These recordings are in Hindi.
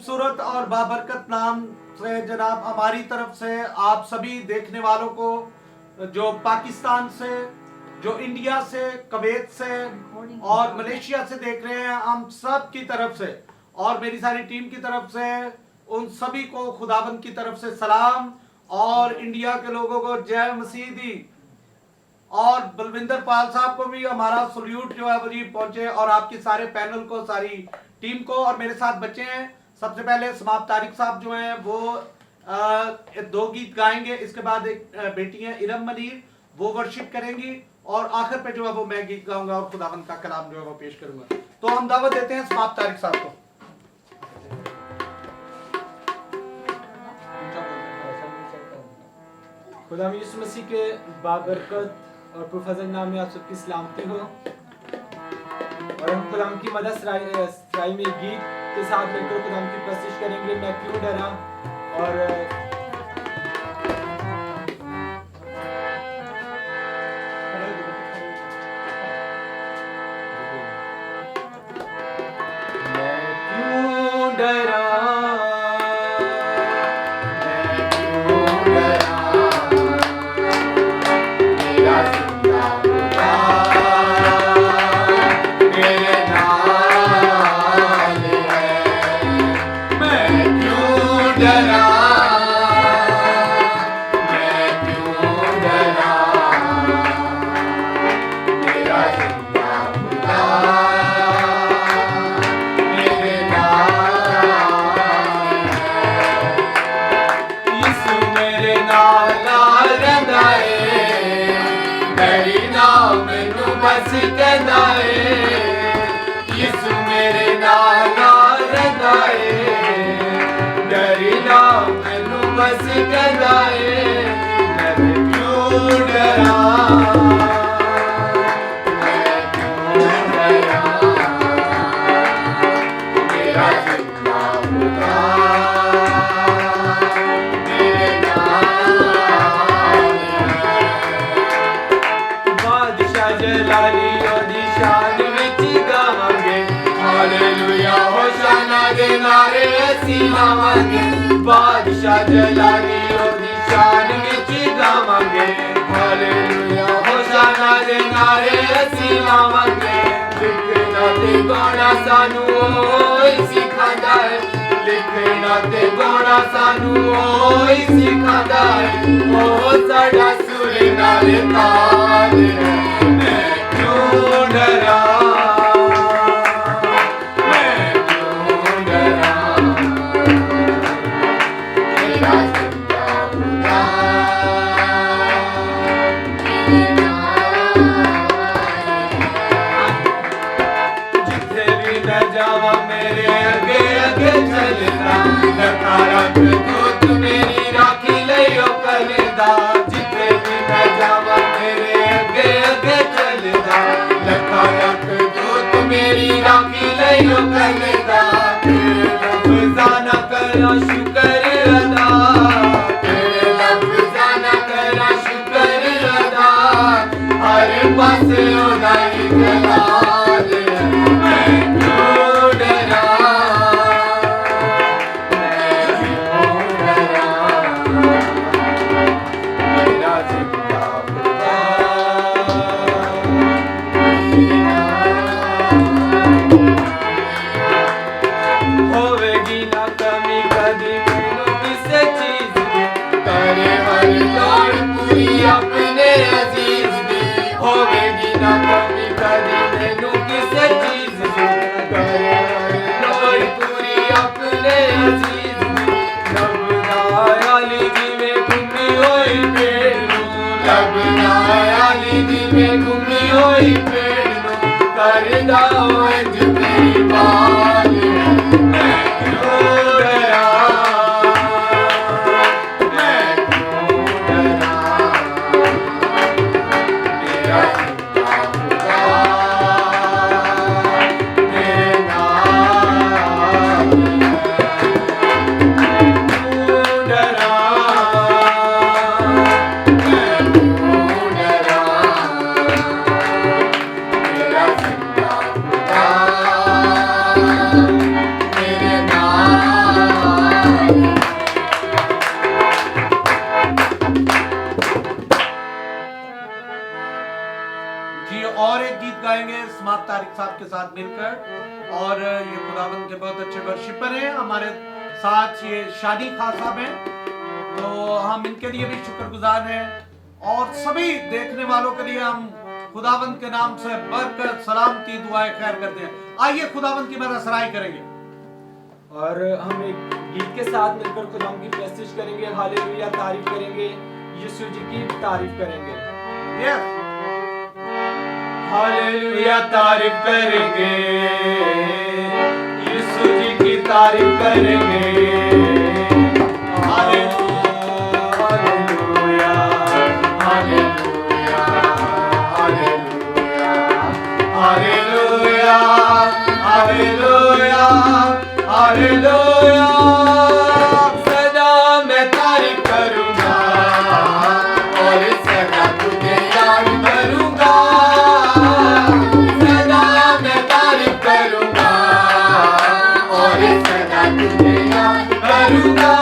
खूबसूरत और बाबरकत नाम से जनाब हमारी तरफ से आप सभी देखने वालों को, जो पाकिस्तान से, जो इंडिया से, कुवैत से और मलेशिया से देख रहे हैं, हम सब की तरफ से और मेरी सारी टीम की तरफ से उन सभी को खुदाबंद की तरफ से सलाम, और इंडिया के लोगों को जय मसीदी, और बलविंदर पाल साहब को भी हमारा सल्यूट जो है वो जी पहुंचे, और आपके सारे पैनल को, सारी टीम को, और मेरे साथ बच्चे हैं। सबसे पहले समाप्त तारिक साहब जो हैं वो 2 गीत गाएंगे, इसके बाद एक बेटी है इरम मनीर, वो वर्शिप करेंगी, और आखिर पे जो है वो मैं गीत गाऊंगा और खुदावंद का कलाम जो है वो पेश करूंगा। तो हम दावत देते हैं समाप्त तारिक साहब को। खुदा यीशु मसीह के बाबरकत और पुरफजल नाम में आप सबकी सलामती हो, और हम खुदाम की मदद सराई में गीत के साथ मिलकर खुदाम की प्रस्तुत करेंगे, मैं क्यों डरा। और बादशाह जलाली ओदी शान विच गावांगे, हालेलुया होशाना दे नारे असीं लावांगे। लिखना ते गाना सानू ओही सिखांदा है, लिखना ते गाना सानू ओही सिखांदा है, ओ साडा सुर नाल ताल है, मैं क्यों डरा। होवेगी ना कमी कदी के साथ मिलकर। और ये खुदावंद के बहुत अच्छे वर्शिपर हैं, हमारे साथ ये शादी खां साहब हैं, तो हम इनके लिए भी शुक्रगुजार हैं। और सभी देखने वालों के लिए हम खुदावंद के नाम से बरकत, सलामती, दुआएं खैर करते हैं। आइए खुदावंद की मदद सराय करेंगे और हम एक गीत के साथ मिलकर खुदा की प्रस्तुति करेंगे। हालेलुया, तारीफ करेंगे, यीशु जी की तारीफ करेंगे। यस, हालेलुया, तारीफ करेंगे, यीशु जी की तारीफ करेंगे। Hallelujah, hallelujah, hallelujah, hallelujah, hallelujah, hallelujah. सदा मैं तारीफ करूंगा और सदा तुझे याद करूंगा। सदा मैं तारीफ करूंगा और सदा तुझे याद करूंगा।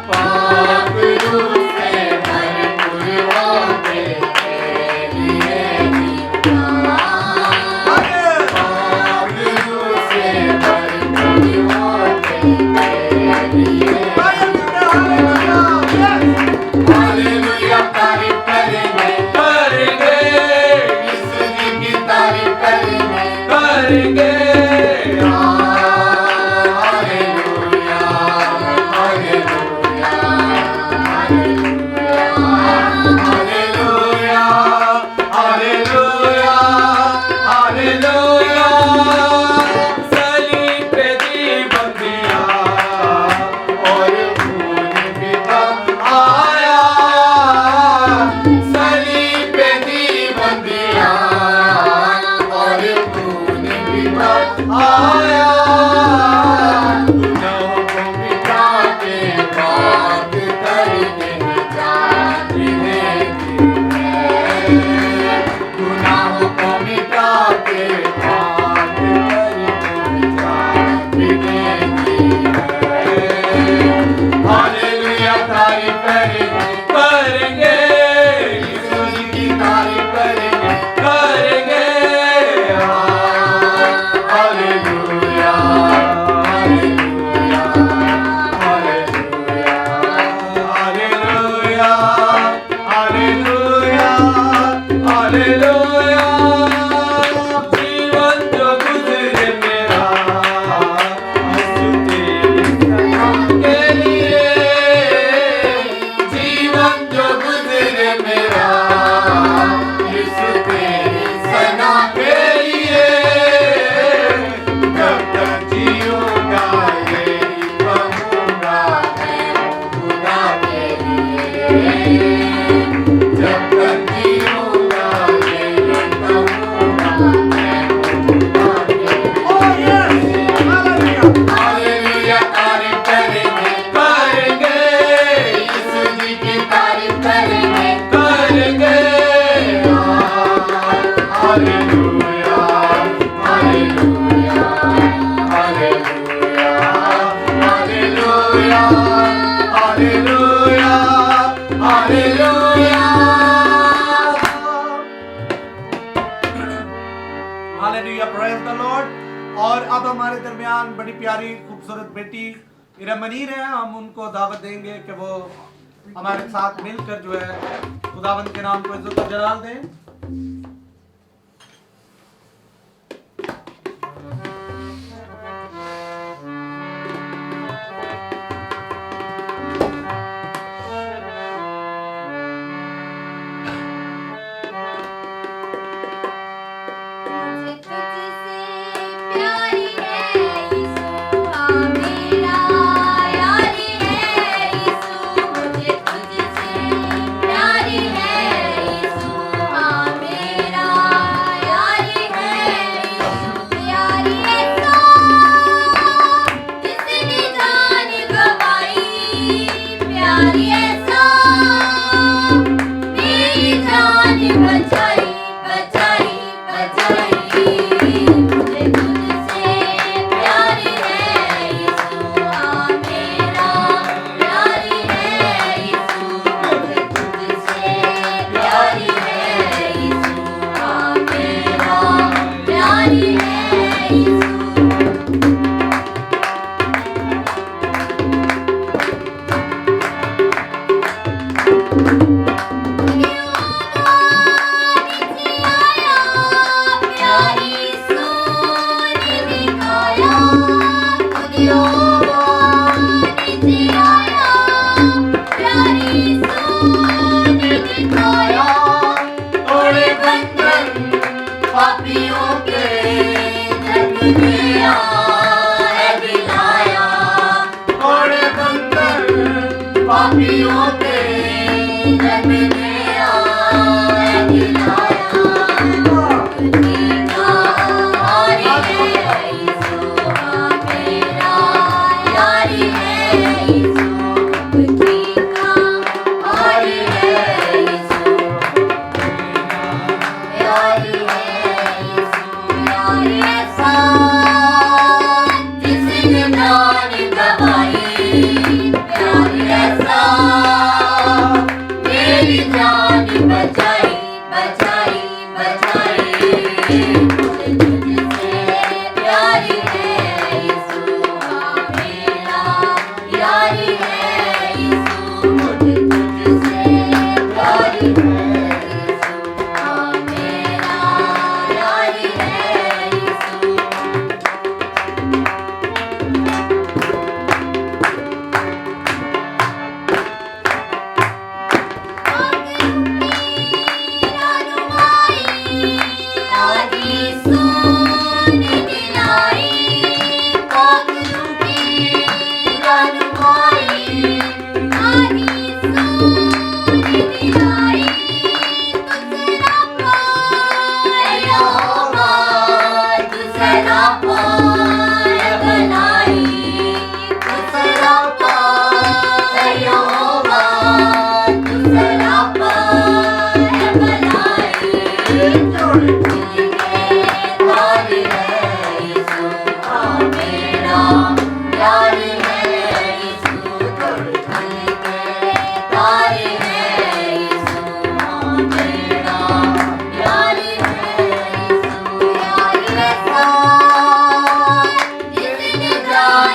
पाप रूह से भरपूर होके तेरे लिए जीऊंगा। पाप रूह से भरपूर होके तेरे लिए। हालेलुया, तारीफ करेंगे, करेंगे, यीशु जी की तारीफ करेंगे, करेंगे। Hallelujah, hallelujah, hallelujah, hallelujah, hallelujah. सलीब पे जीवन दिया और खून भी तब आया। सलीब पे जीवन दिया और खून भी तब आया। गुनाहों को मिटा के पाक करके निजात देती है। गुनाहों को मिटा के पाक करके निजात देती है। हालेलुया, तारीफ करेंगे, करेंगे, यीशु जी की तारीफ करेंगे, करेंगे। Hallelujah, hallelujah, hallelujah, hallelujah, hallelujah, hallelujah. जीवन जो गुजरे मेरा यीशु तेरी सना के लिए। जीवन जो गुजरे मेरा यीशु तेरी सना के लिए। जब तक जीऊंगा यही कहूंगा मैं खुदा के लिए। जब तक जीऊंगा यही कहूंगा मैं खुदा के लिए। हालेलुया, तारीफ करेंगे, करेंगे, यीशु जी की तारीफ करेंगे, करेंगे। Hallelujah, hallelujah, hallelujah, hallelujah, hallelujah, hallelujah. Hallelujah, praise the Lord. और अब हमारे दरमियान बड़ी प्यारी खूबसूरत बेटी इरमनीर है, हम उनको दावत देंगे कि वो हमारे साथ मिलकर जो है खुदावंद के नाम को इज्जत और जलाल दें। मुझे तुझसे प्यारी है यीशु, हाँ मेरा यारी है यीशु। मुझे तुझसे प्यारी है यीशु, हाँ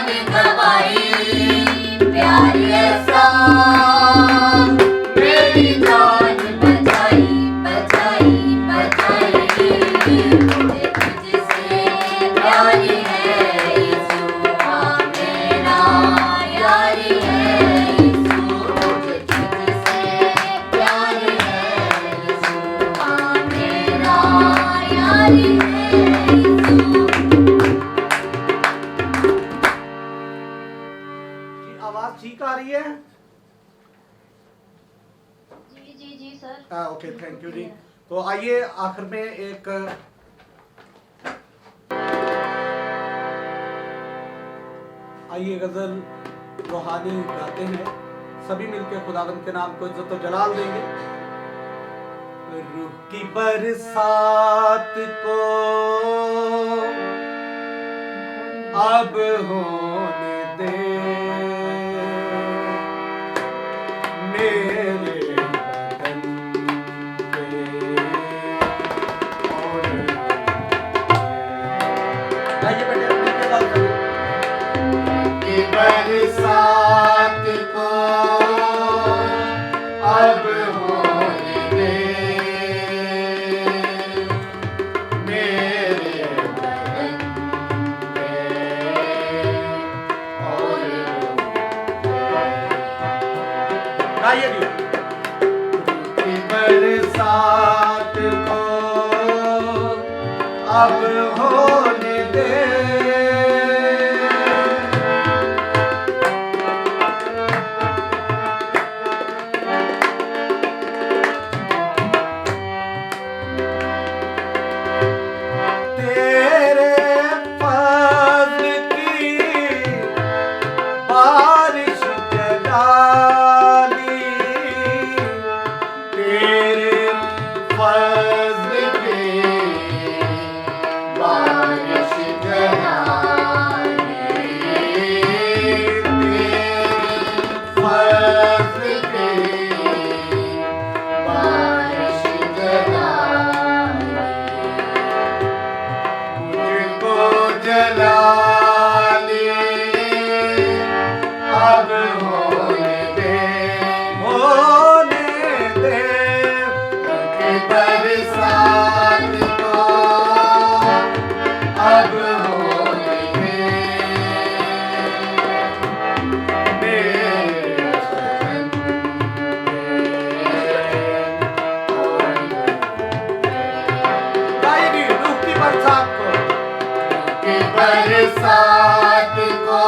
जान गवाई प्यारी ऐसा मेरी जान बचाई बचाई बचाई मुझे तुझसे प्यारी है यीशुआ मेरा यारी है यीशु मुझे तुझसे प्यारी है यीशुआ मेरा यारी है यीशु। आवाज ठीक आ रही है? जी सर। ओके, थैंक यू जी। तो आइए आखिर में एक गजल रूहानी गाते हैं, सभी मिलकर खुदावंद के नाम को इज्जत और जलाल देंगे। रूह की बरसात को अब होने दे मेरे बदन पे और आइए बेटे मिलके गाओ सभी। की बरसात को अब होने दे मेरे बदन पे और गाइए भी। की बरसात को अब होने दे तेरे फज़्ल की बारिश जलाली तेरे फज़्ल की बारिश जलाली तेरे फज़्ल की बारिश जलाली मुझको जला ले अब होने दे कि बरसात को अब होने दे मेरे बदन पे। गाइए रूह की बरसात को कि बरसात को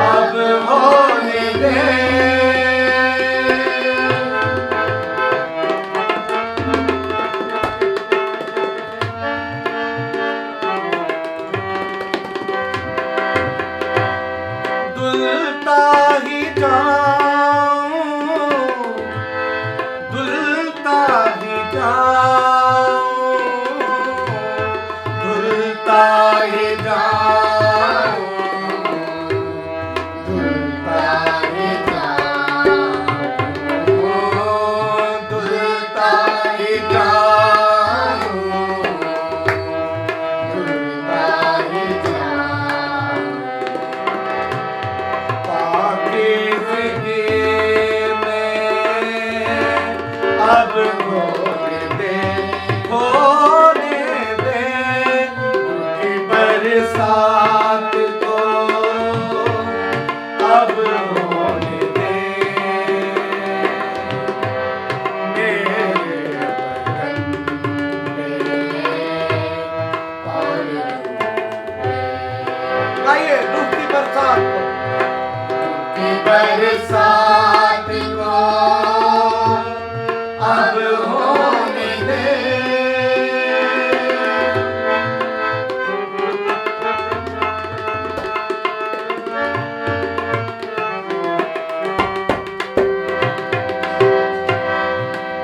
अब होने दे दुलता ही जाऊं दुलता ही जाऊं दुलता ही जाऊं दुलता ही जाऊं दुलता ही जाऊं दुलता ही जाऊं पाकीज़गी में अब होने दे कि बरसात को अब होने दे मेरे बदन पे और गाइए रूह की बरसात को कि बरसात को अब होने दे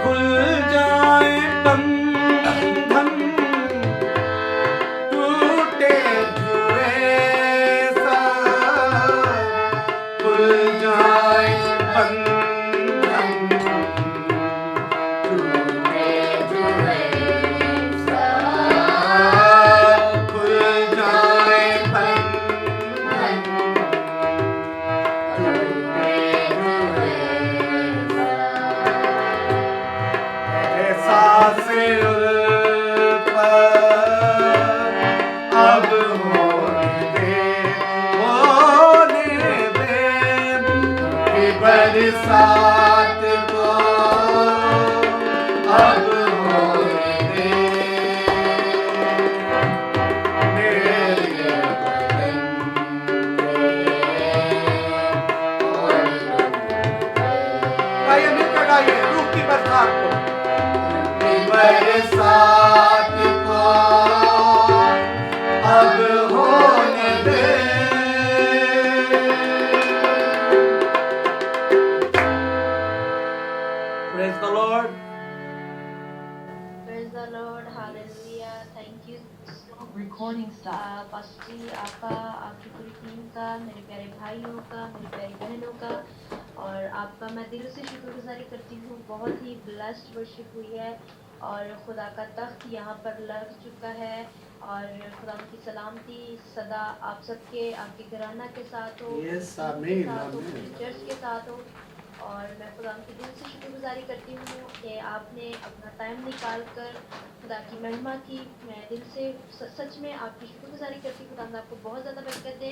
खुल जाए बंधन टूटे हुए सा खुल जाए बंधन बरसात को अब होने दे मेरे बदन पे और गाइए मिलकर गाइए रूह की बरसात को बरसात को अब होने दे Praise the Lord. Praise the Lord, hallelujah. Thank you. Recording stop. Pastor ji आपका, आपकी पूरी टीम का, मेरे प्यारे भाइयों का, मेरी प्यारी बहनों का और आपका मैं दिल से शुक्रगुजारी करती हूँ। बहुत ही ब्लेस्ड वर्शिप हुई है और खुदा का तख्त यहाँ पर लग चुका है और खुदा की सलामती सदा आप सबके, आपके घराना के साथ हो, Yes, के आमीन, साथ हो, आमीन। पूरी चर्च के साथ हो। और मैं खुदा की दिल से शुक्रगुजारी करती हूँ कि आपने अपना टाइम निकाल कर खुदा की महिमा की। मैं दिल से सच में आपकी शुक्रगुजारी करती हूँ। खुदा आपको बहुत ज़्यादा बरकत दे।